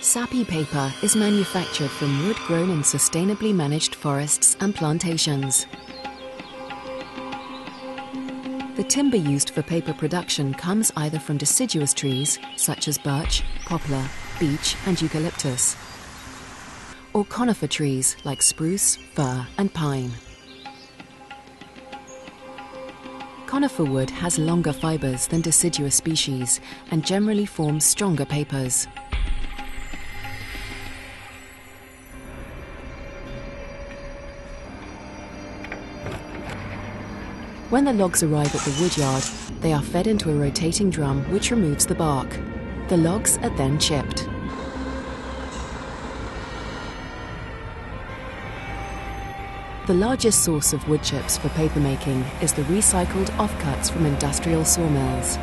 Sappy paper is manufactured from wood grown in sustainably managed forests and plantations. The timber used for paper production comes either from deciduous trees, such as birch, poplar, beech and eucalyptus, or conifer trees like spruce, fir and pine. Conifer wood has longer fibers than deciduous species and generally forms stronger papers. When the logs arrive at the woodyard, they are fed into a rotating drum which removes the bark. The logs are then chipped. The largest source of wood chips for papermaking is the recycled offcuts from industrial sawmills.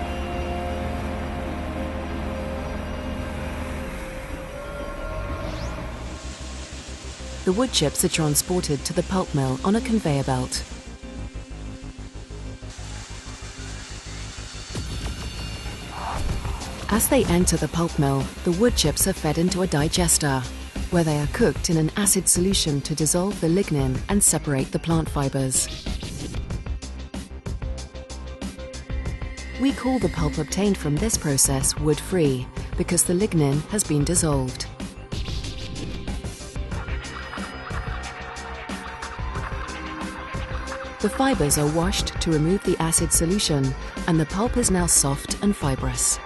The wood chips are transported to the pulp mill on a conveyor belt. As they enter the pulp mill, the wood chips are fed into a digester, where they are cooked in an acid solution to dissolve the lignin and separate the plant fibers. We call the pulp obtained from this process wood-free, because the lignin has been dissolved. The fibers are washed to remove the acid solution, and the pulp is now soft and fibrous.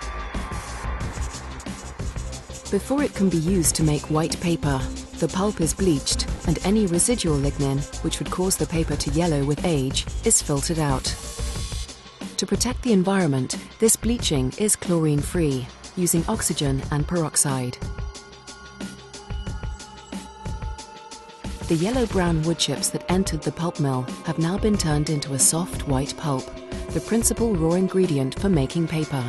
Before it can be used to make white paper, the pulp is bleached and any residual lignin, which would cause the paper to yellow with age, is filtered out. To protect the environment, this bleaching is chlorine-free, using oxygen and peroxide. The yellow-brown wood chips that entered the pulp mill have now been turned into a soft white pulp, the principal raw ingredient for making paper.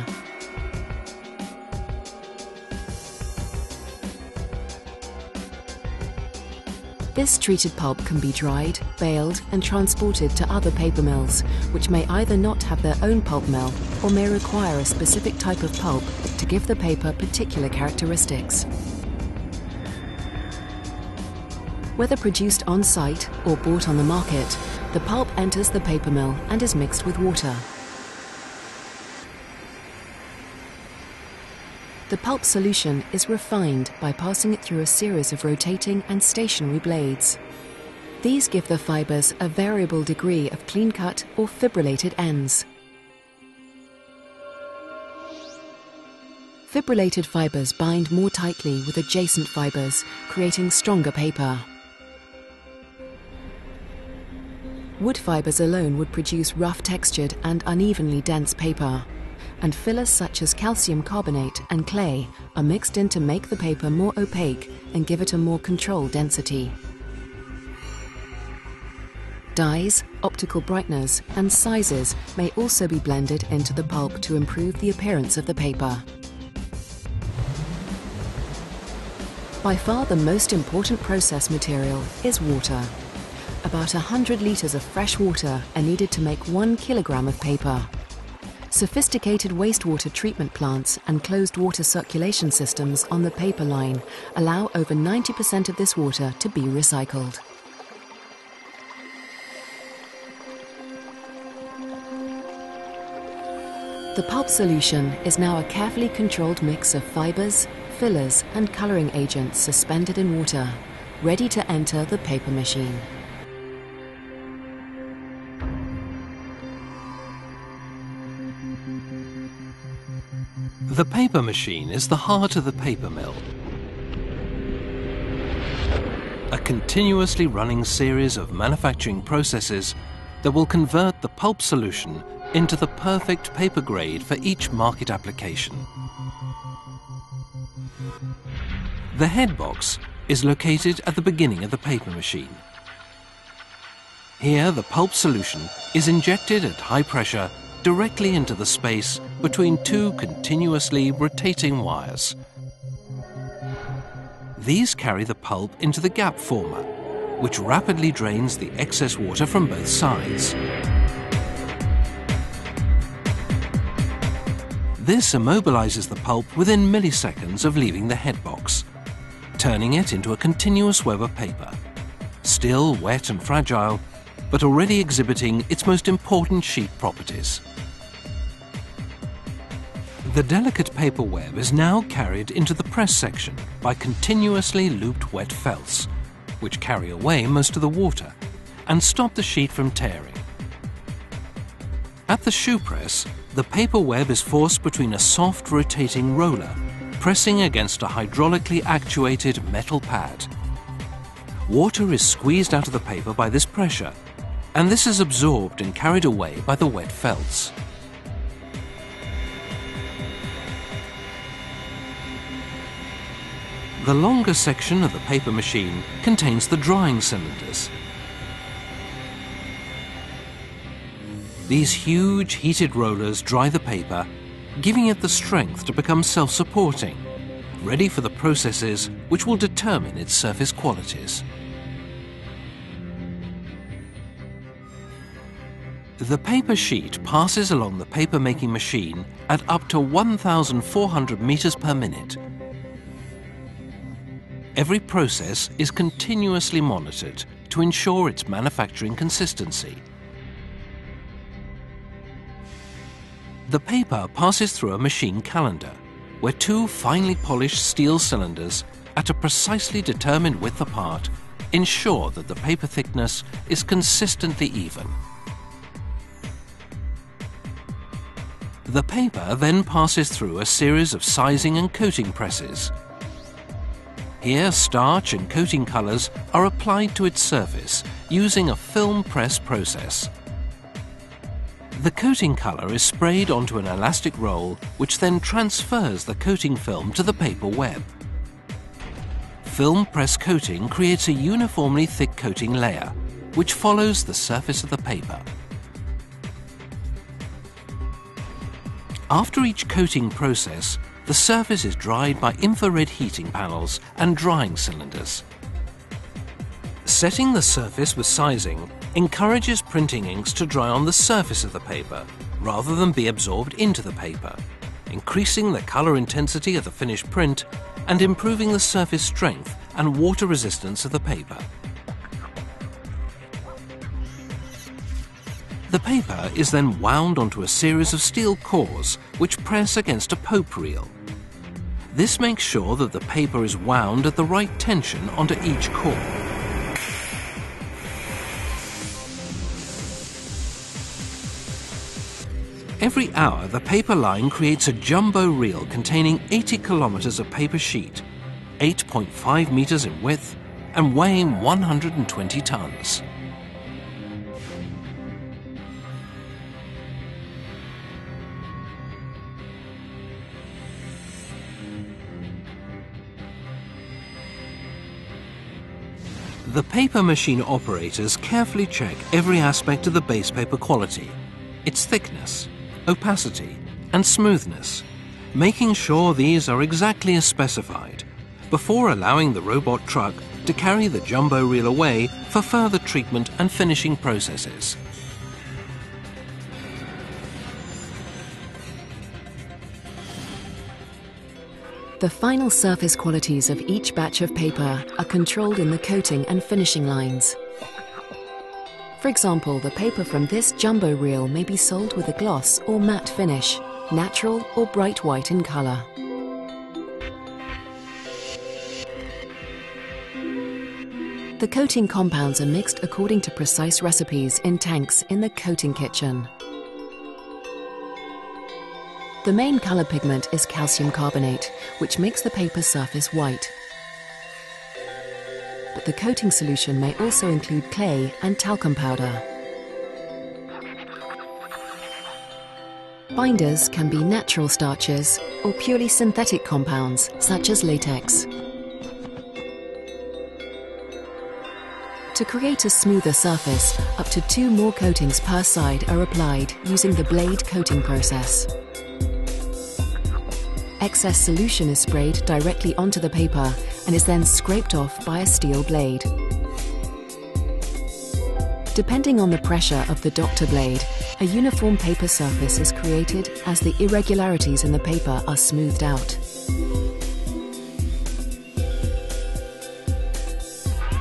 This treated pulp can be dried, baled and transported to other paper mills, which may either not have their own pulp mill or may require a specific type of pulp to give the paper particular characteristics. Whether produced on-site or bought on the market, the pulp enters the paper mill and is mixed with water. The pulp solution is refined by passing it through a series of rotating and stationary blades. These give the fibers a variable degree of clean-cut or fibrillated ends. Fibrillated fibers bind more tightly with adjacent fibers, creating stronger paper. Wood fibers alone would produce rough-textured and unevenly dense paper, and fillers such as calcium carbonate and clay are mixed in to make the paper more opaque and give it a more controlled density. Dyes, optical brighteners and sizes may also be blended into the pulp to improve the appearance of the paper. By far the most important process material is water. About 100 litres of fresh water are needed to make 1 kilogram of paper. Sophisticated wastewater treatment plants and closed water circulation systems on the paper line allow over 90% of this water to be recycled. The pulp solution is now a carefully controlled mix of fibers, fillers and colouring agents suspended in water, ready to enter the paper machine. The paper machine is the heart of the paper mill. A continuously running series of manufacturing processes that will convert the pulp solution into the perfect paper grade for each market application. The head box is located at the beginning of the paper machine. Here the pulp solution is injected at high pressure directly into the space between two continuously rotating wires. These carry the pulp into the gap former, which rapidly drains the excess water from both sides. This immobilizes the pulp within milliseconds of leaving the head box, turning it into a continuous web of paper, still wet and fragile, but already exhibiting its most important sheet properties. The delicate paper web is now carried into the press section by continuously looped wet felts, which carry away most of the water and stop the sheet from tearing. At the shoe press, the paper web is forced between a soft rotating roller pressing against a hydraulically actuated metal pad. Water is squeezed out of the paper by this pressure, and this is absorbed and carried away by the wet felts. The longer section of the paper machine contains the drying cylinders. These huge heated rollers dry the paper, giving it the strength to become self-supporting, ready for the processes which will determine its surface qualities. The paper sheet passes along the paper-making machine at up to 1,400 meters per minute. Every process is continuously monitored to ensure its manufacturing consistency. The paper passes through a machine calender, where two finely polished steel cylinders at a precisely determined width apart ensure that the paper thickness is consistently even. The paper then passes through a series of sizing and coating presses. Here, starch and coating colors are applied to its surface using a film press process. The coating color is sprayed onto an elastic roll, which then transfers the coating film to the paper web. Film press coating creates a uniformly thick coating layer, which follows the surface of the paper. After each coating process, the surface is dried by infrared heating panels and drying cylinders. Setting the surface with sizing encourages printing inks to dry on the surface of the paper rather than be absorbed into the paper, increasing the color intensity of the finished print and improving the surface strength and water resistance of the paper. The paper is then wound onto a series of steel cores which press against a pope reel. This makes sure that the paper is wound at the right tension onto each core. Every hour, the paper line creates a jumbo reel containing 80 kilometers of paper sheet, 8.5 meters in width, and weighing 120 tons. The paper machine operators carefully check every aspect of the base paper quality, its thickness, opacity, and smoothness, making sure these are exactly as specified, before allowing the robot truck to carry the jumbo reel away for further treatment and finishing processes. The final surface qualities of each batch of paper are controlled in the coating and finishing lines. For example, the paper from this jumbo reel may be sold with a gloss or matte finish, natural or bright white in color. The coating compounds are mixed according to precise recipes in tanks in the coating kitchen. The main color pigment is calcium carbonate, which makes the paper surface white. But the coating solution may also include clay and talcum powder. Binders can be natural starches or purely synthetic compounds, such as latex. To create a smoother surface, up to 2 more coatings per side are applied using the blade coating process. Excess solution is sprayed directly onto the paper and is then scraped off by a steel blade. Depending on the pressure of the doctor blade, a uniform paper surface is created as the irregularities in the paper are smoothed out.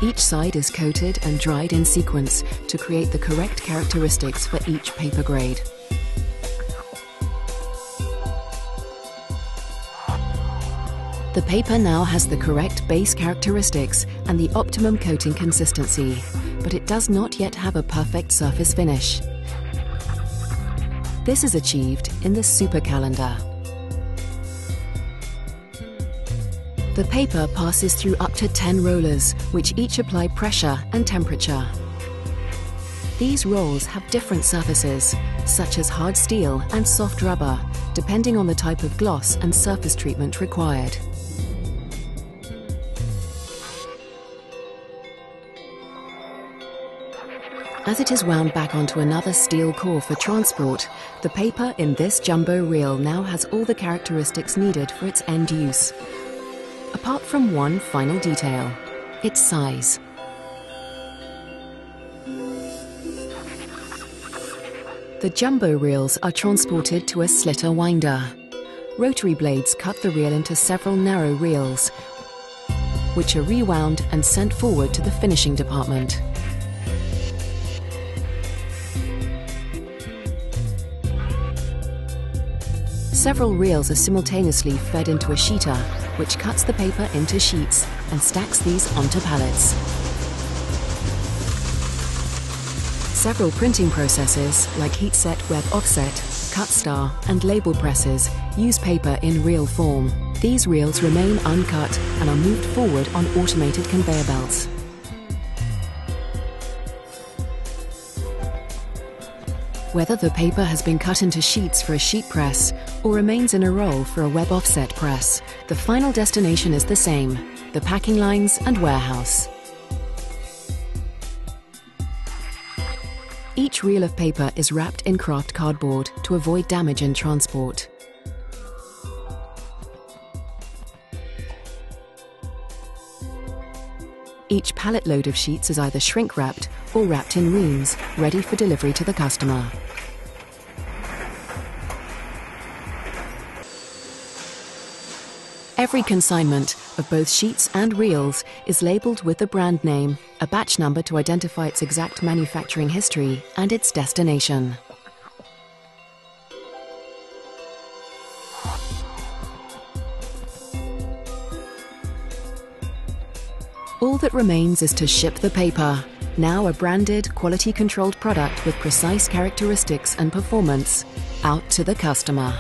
Each side is coated and dried in sequence to create the correct characteristics for each paper grade. The paper now has the correct base characteristics and the optimum coating consistency, but it does not yet have a perfect surface finish. This is achieved in the Super Calendar. The paper passes through up to 10 rollers, which each apply pressure and temperature. These rolls have different surfaces, such as hard steel and soft rubber, depending on the type of gloss and surface treatment required. As it is wound back onto another steel core for transport, the paper in this jumbo reel now has all the characteristics needed for its end use. Apart from one final detail, its size. The jumbo reels are transported to a slitter winder. Rotary blades cut the reel into several narrow reels, which are rewound and sent forward to the finishing department. Several reels are simultaneously fed into a sheeter, which cuts the paper into sheets and stacks these onto pallets. Several printing processes, like heat-set web offset, cut star, and label presses, use paper in reel form. These reels remain uncut and are moved forward on automated conveyor belts. Whether the paper has been cut into sheets for a sheet press or remains in a roll for a web offset press, the final destination is the same: the packing lines and warehouse. Each reel of paper is wrapped in kraft cardboard to avoid damage in transport. Each pallet load of sheets is either shrink-wrapped or wrapped in reams, ready for delivery to the customer. Every consignment of both sheets and reels is labelled with the brand name, a batch number to identify its exact manufacturing history, and its destination. All that remains is to ship the paper, now a branded, quality-controlled product with precise characteristics and performance, out to the customer.